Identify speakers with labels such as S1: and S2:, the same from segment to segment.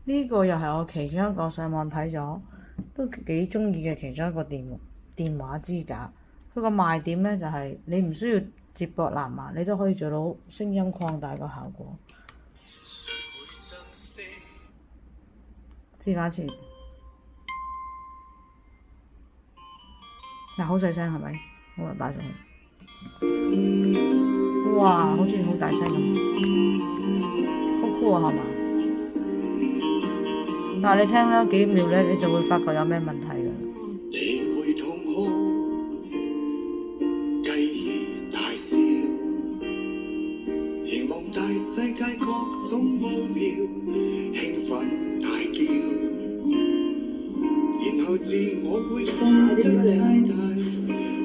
S1: 呢個又係我其中一個上網睇咗，都幾中意嘅其中一個電話支架。佢個賣點咧就係你唔需要接駁藍牙，你都可以做到聲音擴大個效果。支架前嗱好細聲係咪？好啊，擺上去。哇，好似好大聲咁，好酷啊，係嘛？但係你聽多幾秒咧，你就會發覺有咩問題㗎。你會痛哭，繼而大笑，凝望大世界各種奧妙，興奮大叫，然後自我會放得太大，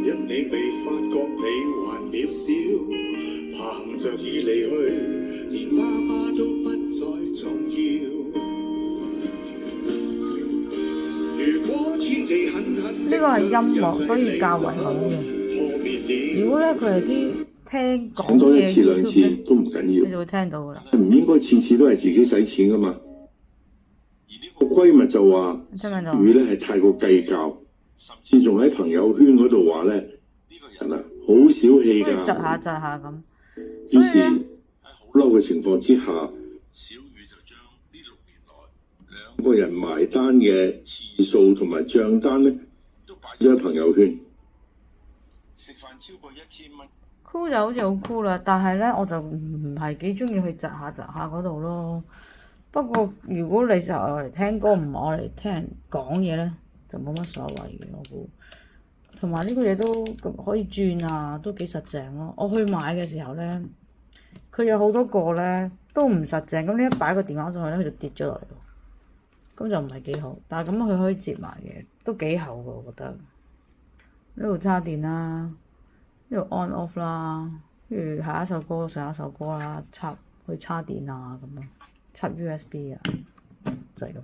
S1: 因你未發覺你還渺小，憑着已離去，連爸爸都不再重要。呢個係音樂，所以較為好嘅。如果咧佢係啲聽講
S2: 講多一次
S1: 嘢
S2: 兩次都唔緊要，
S1: 你就會聽到噶啦。
S2: 唔應該次次都係自己使錢噶嘛。而呢個閨蜜就話，佢咧係太過計較，甚至仲喺朋友圈嗰度話咧，呢個人啊好小氣㗎。
S1: 窒下咁。
S2: 於是喺好嬲嘅情況之下，小雨就將呢6年來兩個人埋單嘅次數同埋帳單咧，都擺咗喺朋友圈。食飯超過1000蚊。
S1: 酷就好似好酷啦，但係咧我就唔係幾中意去窒下嗰度咯。不過如果你就嚟聽歌，唔係我嚟聽人講嘢咧，就冇乜所謂嘅我估。同埋呢個嘢都可以轉啊，都幾實淨咯。我去買嘅時候咧，佢有好多個咧都唔實淨，咁你一擺個電話上去咧，佢就跌咗落嚟，咁就唔係幾好。但係咁佢可以接埋嘅，都幾厚嘅我覺得。呢度插電啦，呢度 on off 啦，跟住下一首歌上一首歌啦，插電啊咁樣，插 USB 啊，就係咁。